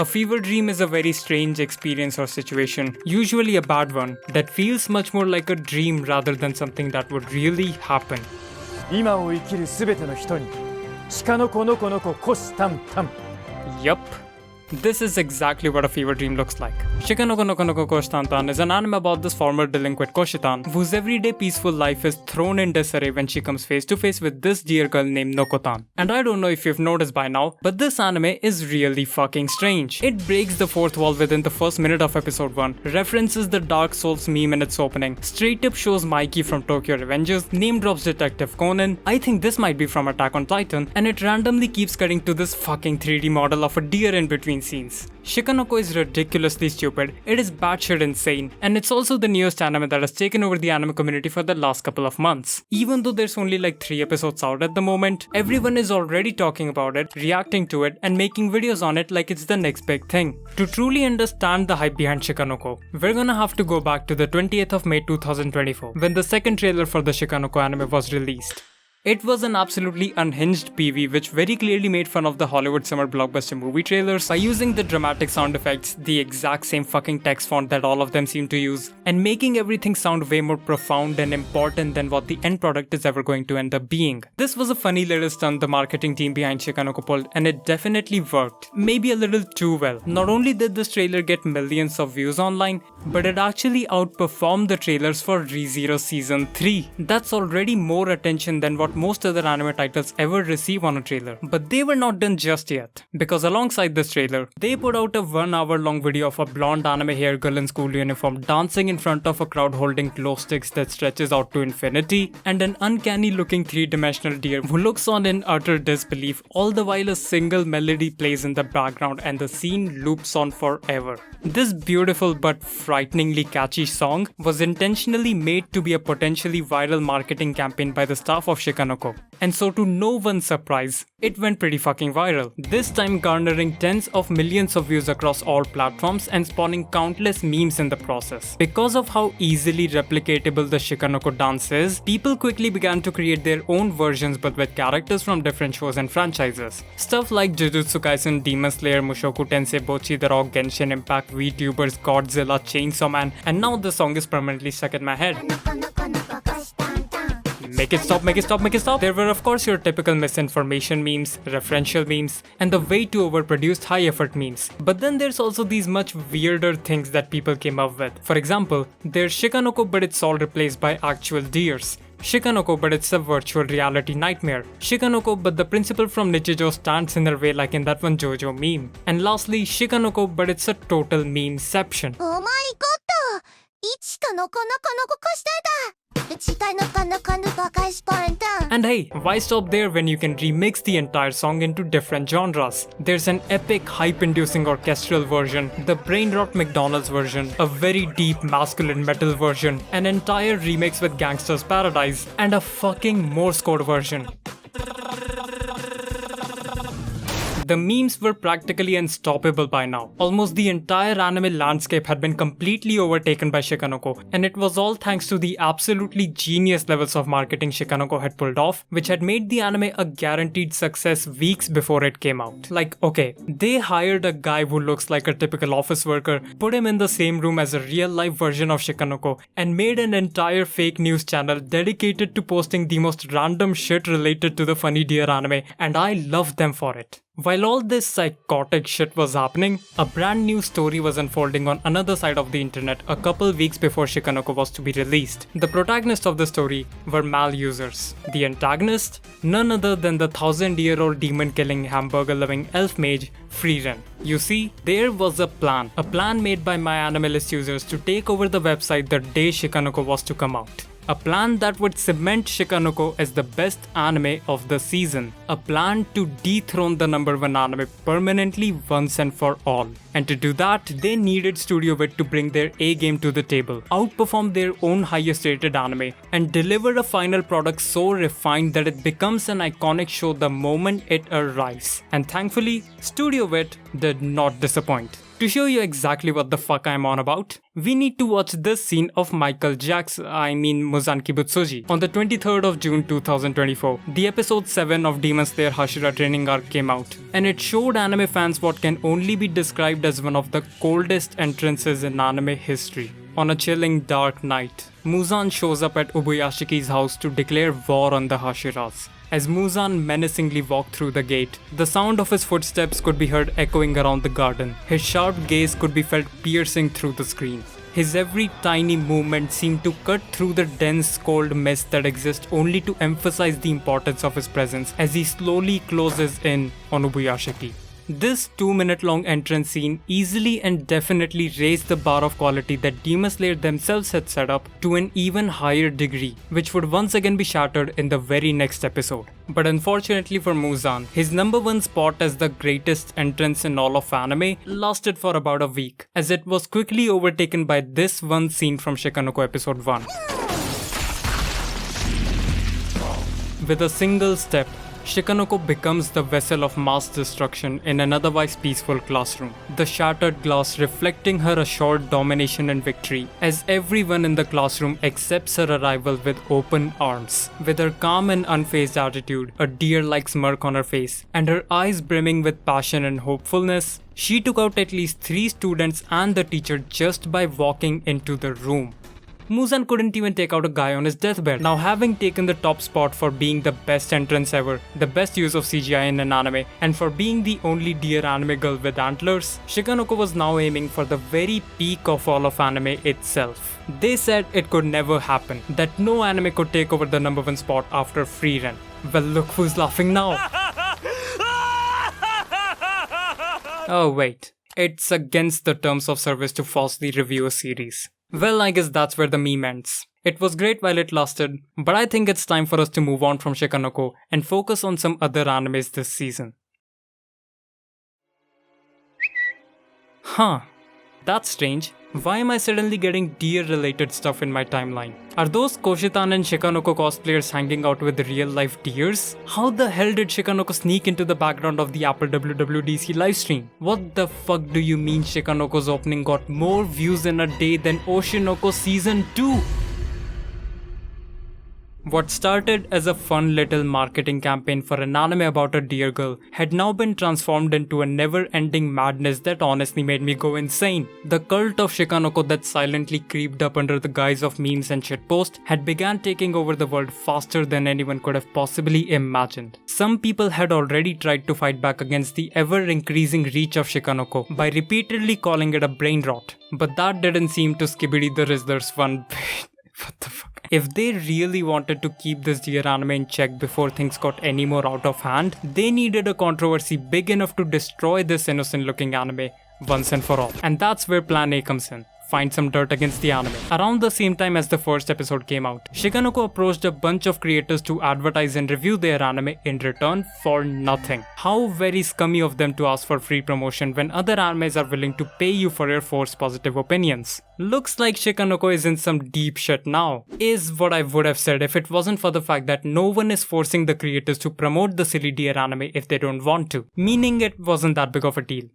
A fever dream is a very strange experience or situation, usually a bad one, that feels much more like a dream rather than something that would really happen. 今を生きるすべての人にShikanoko nokonoko koshitantan. Yup. This is exactly what a fever dream looks like. Shikanoko nokonoko koshitantan is an anime about this former delinquent Koshitan, whose everyday peaceful life is thrown in disarray when she comes face to face with this dear girl named Nokotan. And I don't know if you've noticed by now, but this anime is really fucking strange. It breaks the fourth wall within the first minute of episode 1, references the Dark Souls meme in its opening, straight up shows Mikey from Tokyo Revengers, name drops Detective Conan, I think this might be from Attack on Titan, and it randomly keeps cutting to this fucking 3D model of a deer in between scenes. Shikanoko is ridiculously stupid, it is batshit insane, and it's also the newest anime that has taken over the anime community for the last couple of months. Even though there's only like 3 episodes out at the moment, everyone is already talking about it, reacting to it, and making videos on it like it's the next big thing. To truly understand the hype behind Shikanoko, we're gonna have to go back to the 20th of May 2024, when the second trailer for the Shikanoko anime was released. It was an absolutely unhinged PV which very clearly made fun of the Hollywood summer blockbuster movie trailers by using the dramatic sound effects, the exact same fucking text font that all of them seem to use, and making everything sound way more profound and important than what the end product is ever going to end up being. This was a funny little stunt the marketing team behind Shikanoko pulled, and it definitely worked. Maybe a little too well. Not only did this trailer get millions of views online, but it actually outperformed the trailers for ReZero Season 3. That's already more attention than what most other anime titles ever receive on a trailer. But they were not done just yet, because alongside this trailer, they put out a 1-hour long video of a blonde anime hair girl in school uniform dancing in front of a crowd holding glow sticks that stretches out to infinity, and an uncanny looking 3-dimensional deer who looks on in utter disbelief all the while a single melody plays in the background and the scene loops on forever. This beautiful but frighteningly catchy song was intentionally made to be a potentially viral marketing campaign by the staff of Shikanoko. And so to no one's surprise, it went pretty fucking viral, this time garnering tens of millions of views across all platforms and spawning countless memes in the process. Because of how easily replicatable the Shikanoko dance is, people quickly began to create their own versions but with characters from different shows and franchises. Stuff like Jujutsu Kaisen, Demon Slayer, Mushoku Tensei, Bocchi the Rock, Genshin Impact, VTubers, Godzilla, Chainsaw Man, and now the song is permanently stuck in my head. Make it stop, make it stop, make it stop. There were of course your typical misinformation memes, referential memes, and the way too overproduced high effort memes. But then there's also these much weirder things that people came up with. For example, there's Shikanoko but it's all replaced by actual deers. Shikanoko but it's a virtual reality nightmare. Shikanoko but the principal from Nichijou stands in their way like in that one JoJo meme. And lastly, Shikanoko but it's a total memeception. Oh my god! And hey, why stop there when you can remix the entire song into different genres? There's an epic hype-inducing orchestral version, the brain rot McDonald's version, a very deep masculine metal version, an entire remix with Gangsta's Paradise, and a fucking Morse code version. The memes were practically unstoppable by now. Almost the entire anime landscape had been completely overtaken by Shikanoko, and it was all thanks to the absolutely genius levels of marketing Shikanoko had pulled off, which had made the anime a guaranteed success weeks before it came out. Like, okay, they hired a guy who looks like a typical office worker, put him in the same room as a real-life version of Shikanoko, and made an entire fake news channel dedicated to posting the most random shit related to the funny deer anime, and I loved them for it. While all this psychotic shit was happening, a brand new story was unfolding on another side of the internet a couple weeks before Shikanoko was to be released. The protagonists of the story were mal users. The antagonist? None other than the 1000-year-old demon-killing, hamburger-loving elf mage, Freeren. You see, there was a plan made by MyAnimeList users to take over the website the day Shikanoko was to come out. A plan that would cement Shikanoko as the best anime of the season. A plan to dethrone the #1 anime permanently once and for all. And to do that, they needed Studio Wit to bring their A game to the table, outperform their own highest rated anime, and deliver a final product so refined that it becomes an iconic show the moment it arrives. And thankfully, Studio Wit did not disappoint. To show you exactly what the fuck I'm on about, we need to watch this scene of Michael Muzan Kibutsuji. On the 23rd of June 2024, the episode 7 of Demon Slayer Hashira training arc came out, and it showed anime fans what can only be described as one of the coldest entrances in anime history. On a chilling dark night, Muzan shows up at Ubuyashiki's house to declare war on the Hashiras. As Muzan menacingly walked through the gate, the sound of his footsteps could be heard echoing around the garden. His sharp gaze could be felt piercing through the screen. His every tiny movement seemed to cut through the dense cold mist that exists only to emphasize the importance of his presence as he slowly closes in on Ubuyashiki. This 2-minute long entrance scene easily and definitely raised the bar of quality that Demon Slayer themselves had set up to an even higher degree, which would once again be shattered in the very next episode. But unfortunately for Muzan, his number one spot as the greatest entrance in all of anime lasted for about a week, as it was quickly overtaken by this one scene from Shikanoko episode 1. With a single step, Shikanoko becomes the vessel of mass destruction in an otherwise peaceful classroom, the shattered glass reflecting her assured domination and victory, as everyone in the classroom accepts her arrival with open arms. With her calm and unfazed attitude, a deer-like smirk on her face, and her eyes brimming with passion and hopefulness, she took out at least 3 students and the teacher just by walking into the room. Muzan couldn't even take out a guy on his deathbed. Now, having taken the top spot for being the best entrance ever, the best use of CGI in an anime, and for being the only deer anime girl with antlers, Shikanoko was now aiming for the very peak of all of anime itself. They said it could never happen, that no anime could take over the number 1 spot after Free Run. Well, look who's laughing now. Oh wait, it's against the terms of service to falsely review a series. Well, I guess that's where the meme ends. It was great while it lasted, but I think it's time for us to move on from Shikanoko and focus on some other animes this season. Huh, that's strange. Why am I suddenly getting deer-related stuff in my timeline? Are those Koshitan and Shikanoko cosplayers hanging out with real-life deers? How the hell did Shikanoko sneak into the background of the Apple WWDC livestream? What the fuck do you mean Shikanoko's opening got more views in a day than Oshinoko Season 2? What started as a fun little marketing campaign for an anime about a deer girl had now been transformed into a never-ending madness that honestly made me go insane. The cult of Shikanoko that silently creeped up under the guise of memes and shitpost had began taking over the world faster than anyone could have possibly imagined. Some people had already tried to fight back against the ever-increasing reach of Shikanoko by repeatedly calling it a brain rot, but that didn't seem to skibidi the Rizzlers one bit. What the fuck? If they really wanted to keep this deer anime in check before things got any more out of hand, they needed a controversy big enough to destroy this innocent looking anime once and for all. And that's where Plan A comes in. Find some dirt against the anime. Around the same time as the first episode came out, Shikanoko approached a bunch of creators to advertise and review their anime in return for nothing. How very scummy of them to ask for free promotion when other animes are willing to pay you for your forced positive opinions. Looks like Shikanoko is in some deep shit now, is what I would have said if it wasn't for the fact that no one is forcing the creators to promote the silly deer anime if they don't want to. Meaning it wasn't that big of a deal.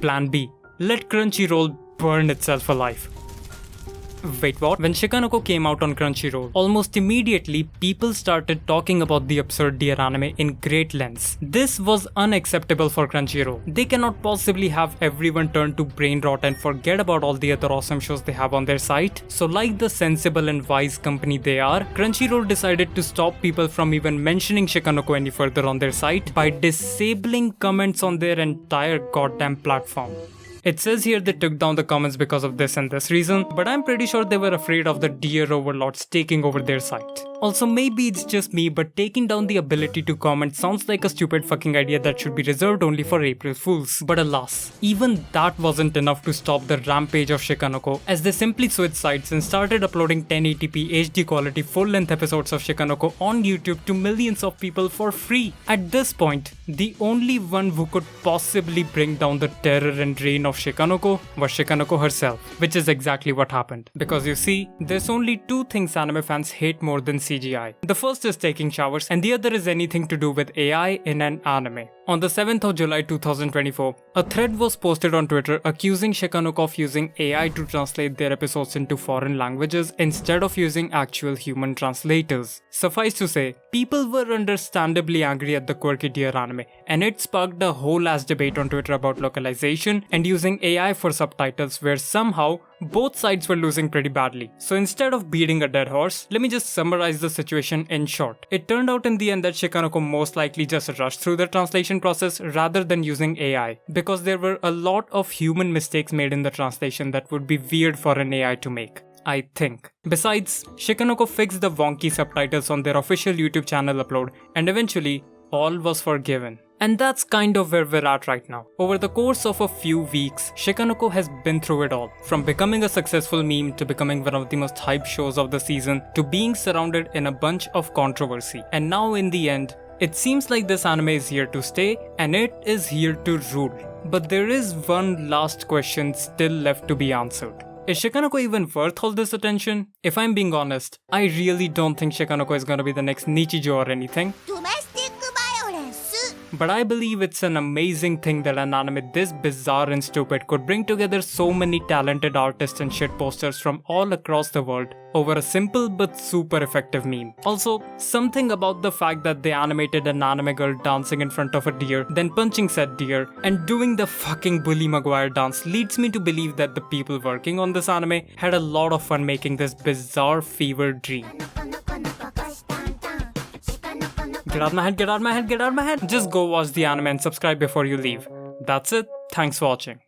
Plan B. Let Crunchyroll burn itself alive. Wait, what? When Shikanoko came out on Crunchyroll, almost immediately people started talking about the absurd deer anime in great lengths. This was unacceptable for Crunchyroll. They cannot possibly have everyone turn to brain rot and forget about all the other awesome shows they have on their site. So like the sensible and wise company they are, Crunchyroll decided to stop people from even mentioning Shikanoko any further on their site by disabling comments on their entire goddamn platform. It says here they took down the comments because of this and this reason, but I'm pretty sure they were afraid of the deer overlords taking over their site. Also, maybe it's just me, but taking down the ability to comment sounds like a stupid fucking idea that should be reserved only for April Fools. But alas, even that wasn't enough to stop the rampage of Shikanoko, as they simply switched sites and started uploading 1080p HD quality full-length episodes of Shikanoko on YouTube to millions of people for free. At this point, the only one who could possibly bring down the terror and reign of Shikanoko was Shikanoko herself, which is exactly what happened. Because you see, there's only 2 things anime fans hate more than CGI. The first is taking showers and the other is anything to do with AI in an anime. On the 7th of July 2024, a thread was posted on Twitter accusing Shikanoko of using AI to translate their episodes into foreign languages instead of using actual human translators. Suffice to say, people were understandably angry at the quirky deer anime, and it sparked a whole ass debate on Twitter about localization and using AI for subtitles where somehow both sides were losing pretty badly. So instead of beating a dead horse, let me just summarize the situation in short. It turned out in the end that Shikanoko most likely just rushed through the translation process rather than using AI, because there were a lot of human mistakes made in the translation that would be weird for an AI to make, I think. Besides, Shikanoko fixed the wonky subtitles on their official YouTube channel upload, and eventually, all was forgiven. And that's kind of where we're at right now. Over the course of a few weeks, Shikanoko has been through it all. From becoming a successful meme to becoming one of the most hyped shows of the season to being surrounded in a bunch of controversy. And now in the end, it seems like this anime is here to stay and it is here to rule. But there is one last question still left to be answered. Is Shikanoko even worth all this attention? If I'm being honest, I really don't think Shikanoko is gonna be the next Nichijou or anything. But I believe it's an amazing thing that an anime this bizarre and stupid could bring together so many talented artists and shitposters from all across the world over a simple but super effective meme. Also, something about the fact that they animated an anime girl dancing in front of a deer, then punching said deer, and doing the fucking Bully Maguire dance leads me to believe that the people working on this anime had a lot of fun making this bizarre fever dream. Get out my head, get out my head, get out my head. Just go watch the anime and subscribe before you leave. That's it. Thanks for watching.